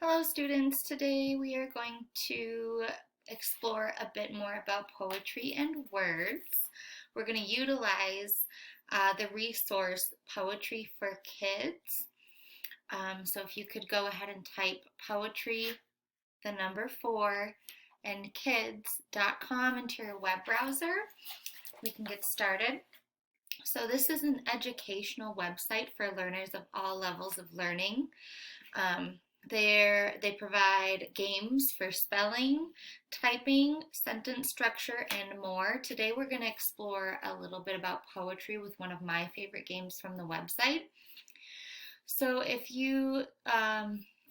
Hello students, today we are going to explore a bit more about poetry and words. We're going to utilize the resource Poetry for Kids. So if you could go ahead and type poetry, the number 4, and kids.com into your web browser, we can get started. So this is an educational website for learners of all levels of learning. Um, they provide games for spelling, typing, sentence structure, and more. Today we're going to explore a little bit about poetry with one of my favorite games from the website. So if you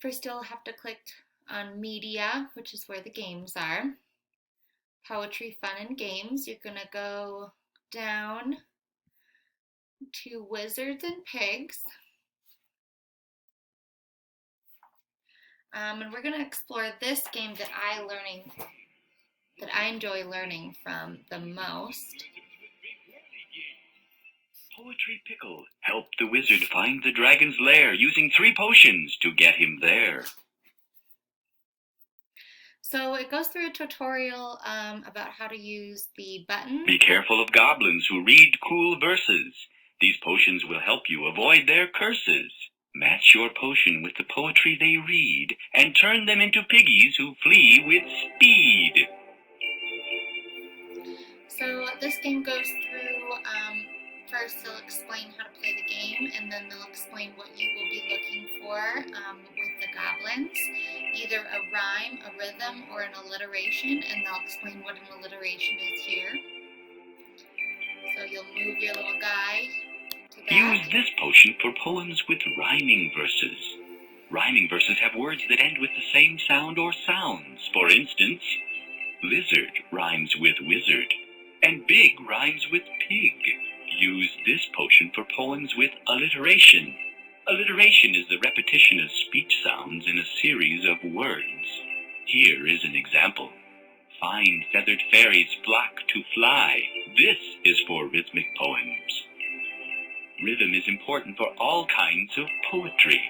first you'll have to click on media, which is where the games are. Poetry, fun, and games. You're going to go down to Wizards and Pigs. And we're going to explore this game that I enjoy learning from the most. Poetry Pickle helped the wizard find the dragon's lair using 3 potions to get him there. So it goes through a tutorial about how to use the button. Be careful of goblins who read cool verses. These potions will help you avoid their curses. Match your potion with the poetry they read and turn them into piggies who flee with speed. So this game goes through, first they'll explain how to play the game, and then they'll explain what you will be looking for with the goblins. Either a rhyme, a rhythm, or an alliteration, and they'll explain what an alliteration is here. So you'll move your little guy to that. Use this potion for poems with rhyming verses. Rhyming verses have words that end with the same sound or sounds. For instance, lizard rhymes with wizard, and big rhymes with pig. Use this potion for poems with alliteration. Alliteration is the repetition of speech sounds in a series of words. Here is an example. Fine feathered fairies flock to fly. This is for rhythmic poems. Rhythm is important for all kinds of poetry.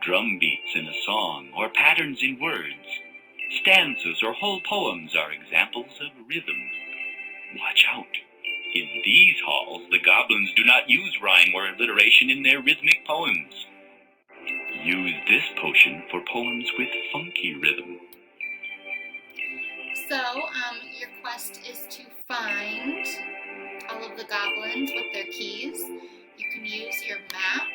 Drum beats in a song or patterns in words. Stanzas or whole poems are examples of rhythm. Watch out. In these halls, the goblins do not use rhyme or alliteration in their rhythmic poems. Use this potion for poems with funky rhythm. So your quest is to find all of the goblins with their keys. You can use your map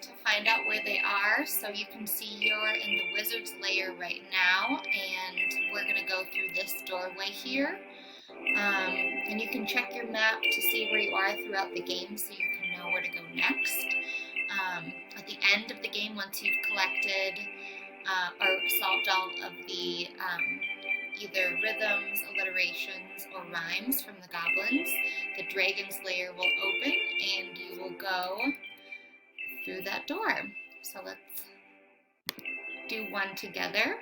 to find out where they are. So you can see you're in the wizard's lair right now, and we're going to go through this doorway here. And you can check your map to see where you are throughout the game so you can know where to go next. At the end of the game, once you've collected or solved all of the either rhythms, alliterations, or rhymes from the goblins, the dragon's lair will open and you will go through that door. So let's do one together.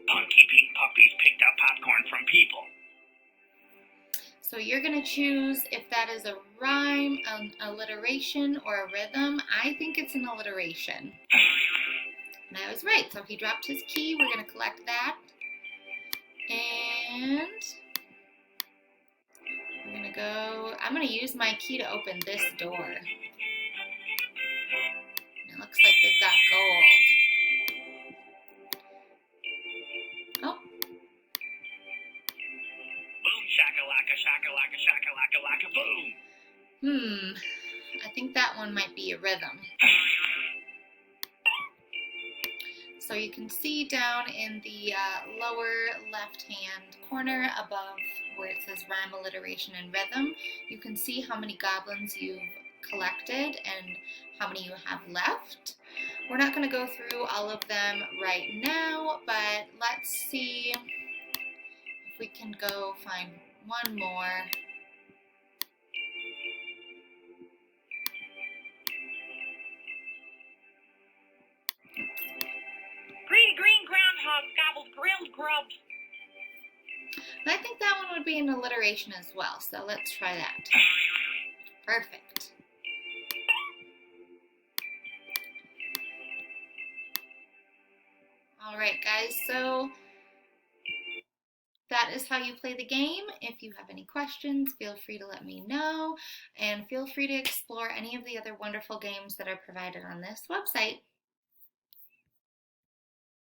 Punky pink puppies picked up popcorn from people. So you're going to choose if that is a rhyme, an alliteration, or a rhythm. I think it's an alliteration. And I was right. So he dropped his key. We're going to collect that. And we're going to go, I'm going to use my key to open this door. And it looks like they've got gold. Oh. Boom shakalaka shakalaka shakalaka laka boom. I think that one might be a rhythm. So you can see down in the lower left-hand corner above where it says rhyme, alliteration, and rhythm, you can see how many goblins you've collected and how many you have left. We're not going to go through all of them right now, but let's see if we can go find one more. Green groundhogs gobbled grilled grubs. And I think that one would be an alliteration as well, so let's try that. Perfect. All right, guys, so that is how you play the game. If you have any questions, feel free to let me know, and feel free to explore any of the other wonderful games that are provided on this website.